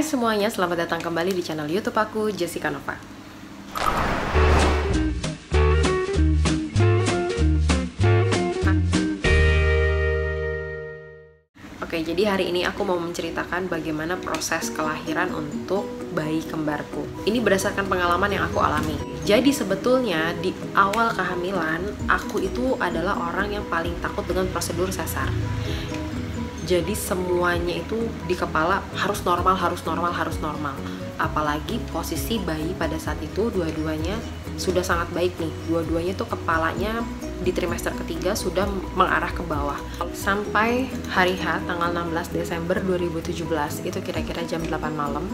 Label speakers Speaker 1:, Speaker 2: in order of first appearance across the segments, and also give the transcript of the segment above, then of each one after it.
Speaker 1: Hai semuanya, selamat datang kembali di channel YouTube aku, Jessica Nova. Oke, jadi hari ini aku mau menceritakan bagaimana proses kelahiran untuk bayi kembarku. Ini berdasarkan pengalaman yang aku alami. Jadi sebetulnya di awal kehamilan, aku itu adalah orang yang paling takut dengan prosedur sesar. Jadi semuanya itu di kepala harus normal. Apalagi posisi bayi pada saat itu dua-duanya sudah sangat baik nih. Dua-duanya tuh kepalanya di trimester ketiga sudah mengarah ke bawah. Sampai hari H tanggal 16 Desember 2017 itu kira-kira jam 8 malam.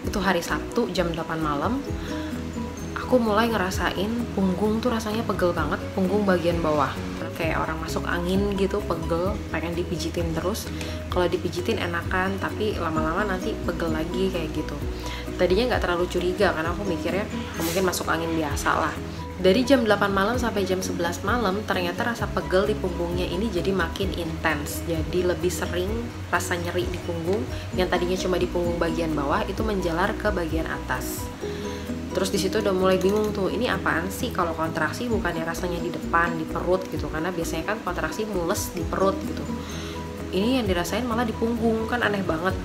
Speaker 1: Itu hari Sabtu jam 8 malam. Aku mulai ngerasain punggung tuh rasanya pegel banget, punggung bagian bawah. Kayak orang masuk angin gitu, pegel, pengen dipijitin terus. Kalau dipijitin enakan, tapi lama-lama nanti pegel lagi kayak gitu. Tadinya nggak terlalu curiga karena aku mikirnya mungkin masuk angin biasa lah. Dari jam 8 malam sampai jam 11 malam, ternyata rasa pegel di punggungnya ini jadi makin intens. Jadi lebih sering rasa nyeri di punggung, yang tadinya cuma di punggung bagian bawah, itu menjalar ke bagian atas. Terus di situ udah mulai bingung tuh, ini apaan sih? Kalau kontraksi bukannya rasanya di depan, di perut gitu, karena biasanya kan kontraksi mules di perut gitu. Ini yang dirasain malah di punggung, kan aneh banget.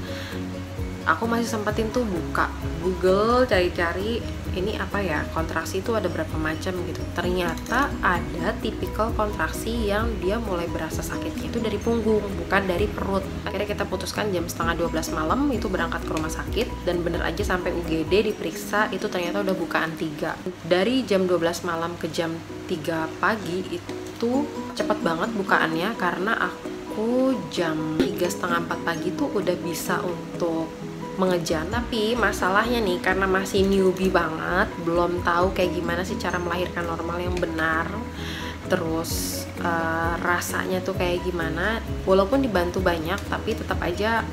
Speaker 1: Aku masih sempetin tuh buka Google, cari-cari ini apa ya, kontraksi itu ada berapa macam gitu. Ternyata ada tipikal kontraksi yang dia mulai berasa sakitnya itu dari punggung, bukan dari perut. Akhirnya kita putuskan jam setengah 12 malam itu berangkat ke rumah sakit, dan bener aja sampai UGD diperiksa itu ternyata udah bukaan 3. Dari jam 12 malam ke jam 3 pagi itu cepet banget bukaannya, karena aku jam 3:30-4 pagi tuh udah bisa untuk mengejar. Tapi masalahnya nih, karena masih newbie banget, belum tahu kayak gimana sih cara melahirkan normal yang benar, terus rasanya tuh kayak gimana. Walaupun dibantu banyak, tapi tetap aja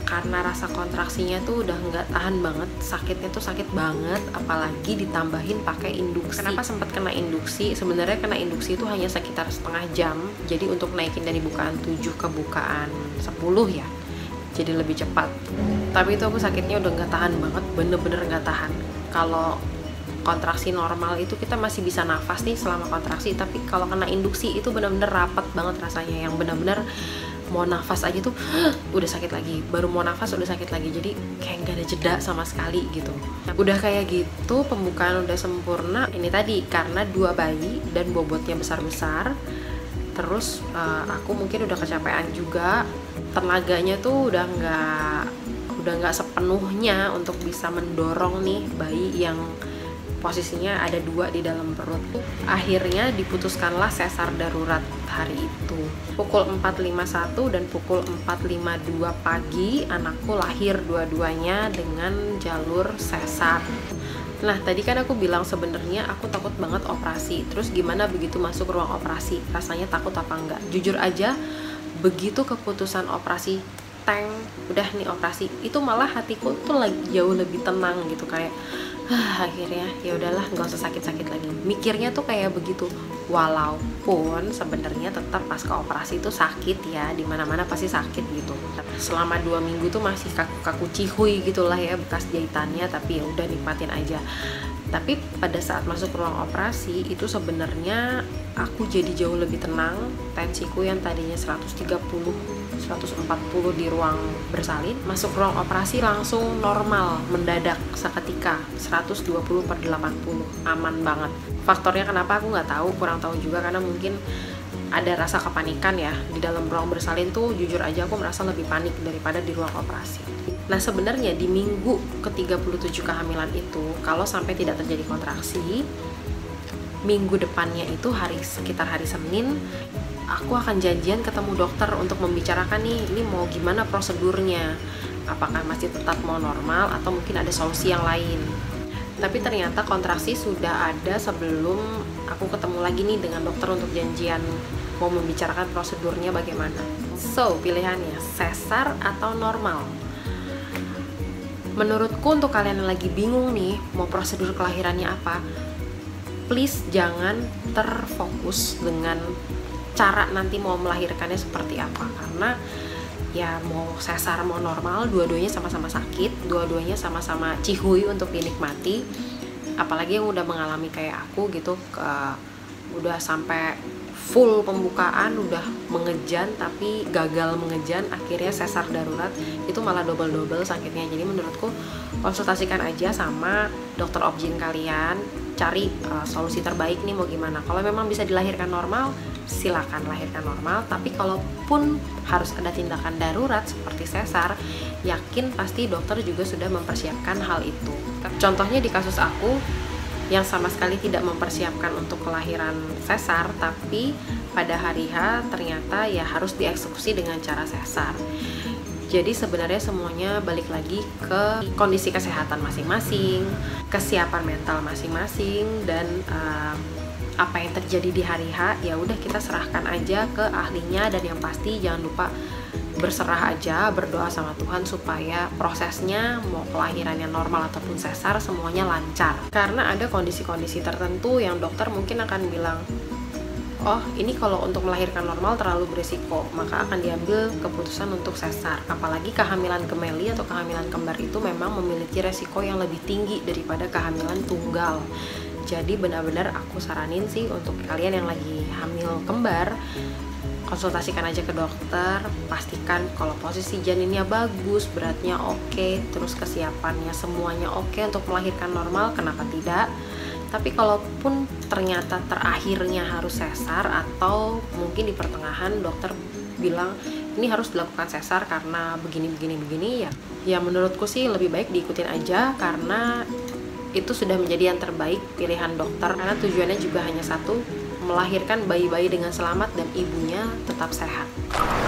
Speaker 1: karena rasa kontraksinya tuh udah nggak tahan banget, sakitnya tuh sakit banget, apalagi ditambahin pakai induksi. Kenapa sempat kena induksi? Sebenarnya kena induksi itu hanya sekitar setengah jam, jadi untuk naikin dari bukaan 7 ke bukaan 10 ya, jadi lebih cepat. Tapi itu aku sakitnya udah nggak tahan banget, bener-bener nggak tahan. Kalau kontraksi normal itu kita masih bisa nafas nih selama kontraksi, tapi kalau kena induksi itu bener-bener rapat banget rasanya, yang bener-bener mau nafas aja tuh udah sakit lagi, baru mau nafas udah sakit lagi, jadi kayak nggak ada jeda sama sekali gitu. Udah kayak gitu pembukaan udah sempurna, ini tadi karena 2 bayi dan bobotnya besar-besar. Terus aku mungkin udah kecapean juga, tenaganya tuh udah nggak sepenuhnya untuk bisa mendorong nih bayi yang posisinya ada 2 di dalam perut. Akhirnya diputuskanlah sesar darurat hari itu. Pukul 4.51 dan pukul 4.52 pagi anakku lahir dua-duanya dengan jalur sesar. Nah, tadi kan aku bilang sebenarnya aku takut banget operasi. Terus gimana begitu masuk ruang operasi? Rasanya takut apa enggak? Jujur aja, begitu keputusan operasi, udah nih operasi, itu malah hatiku tuh jauh lebih tenang gitu, kayak akhirnya ya udahlah, nggak usah sakit-sakit lagi. Mikirnya tuh kayak begitu. Walaupun sebenarnya tetap pas ke operasi itu sakit ya, dimana-mana pasti sakit gitu. Selama 2 minggu tuh masih kaku-kaku cihuy gitulah ya bekas jahitannya, tapi ya udah nikmatin aja. Tapi pada saat masuk ruang operasi itu sebenarnya aku jadi jauh lebih tenang. Tensiku yang tadinya 130, 140 di ruang bersalin, masuk ruang operasi langsung normal, mendadak seketika 120/80, aman banget. Faktornya kenapa aku nggak tahu, kurang tahu juga, karena mungkin ada rasa kepanikan ya di dalam ruang bersalin tuh. Jujur aja aku merasa lebih panik daripada di ruang operasi. Nah, sebenarnya di minggu ke-37 kehamilan itu, kalau sampai tidak terjadi kontraksi, minggu depannya itu sekitar hari Senin, aku akan janjian ketemu dokter untuk membicarakan nih, ini mau gimana prosedurnya, apakah masih tetap mau normal atau mungkin ada solusi yang lain. Tapi ternyata kontraksi sudah ada sebelum aku ketemu lagi nih dengan dokter untuk janjian mau membicarakan prosedurnya bagaimana. So, pilihannya sesar atau normal. Menurutku untuk kalian yang lagi bingung nih mau prosedur kelahirannya apa, please jangan terfokus dengan cara nanti mau melahirkannya seperti apa, karena ya mau sesar mau normal, dua-duanya sama-sama sakit, dua-duanya sama-sama cihuy untuk dinikmati. Apalagi yang udah mengalami kayak aku gitu, udah sampai full pembukaan, udah mengejan tapi gagal mengejan, akhirnya sesar darurat, itu malah double sakitnya. Jadi menurutku konsultasikan aja sama dokter obgyn kalian, cari solusi terbaik nih mau gimana. Kalau memang bisa dilahirkan normal, silakan lahirkan normal, tapi kalaupun harus ada tindakan darurat seperti sesar, yakin pasti dokter juga sudah mempersiapkan hal itu. Contohnya di kasus aku yang sama sekali tidak mempersiapkan untuk kelahiran sesar, tapi pada hari H ternyata ya harus dieksekusi dengan cara sesar. Jadi sebenarnya semuanya balik lagi ke kondisi kesehatan masing-masing, kesiapan mental masing-masing, dan apa yang terjadi di hari H ya udah kita serahkan aja ke ahlinya. Dan yang pasti jangan lupa berserah aja, berdoa sama Tuhan supaya prosesnya mau kelahirannya normal ataupun sesar semuanya lancar. Karena ada kondisi-kondisi tertentu yang dokter mungkin akan bilang, oh ini kalau untuk melahirkan normal terlalu berisiko, maka akan diambil keputusan untuk sesar. Apalagi kehamilan gemeli atau kehamilan kembar itu memang memiliki resiko yang lebih tinggi daripada kehamilan tunggal. Jadi benar-benar aku saranin sih untuk kalian yang lagi hamil kembar, konsultasikan aja ke dokter, pastikan kalau posisi janinnya bagus, beratnya oke, terus kesiapannya semuanya oke untuk melahirkan normal, kenapa tidak? Tapi kalaupun ternyata terakhirnya harus sesar atau mungkin di pertengahan dokter bilang ini harus dilakukan sesar karena begini ya menurutku sih lebih baik diikutin aja, karena itu sudah menjadi yang terbaik pilihan dokter, karena tujuannya juga hanya satu, melahirkan bayi-bayi dengan selamat dan ibunya tetap sehat.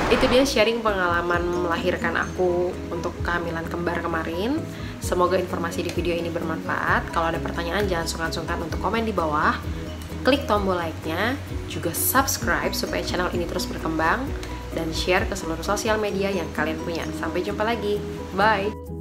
Speaker 1: Itu dia sharing pengalaman melahirkan aku untuk kehamilan kembar kemarin. Semoga informasi di video ini bermanfaat. Kalau ada pertanyaan jangan sungkan-sungkan untuk komen di bawah. Klik tombol like-nya, juga subscribe supaya channel ini terus berkembang, dan share ke seluruh sosial media yang kalian punya. Sampai jumpa lagi. Bye!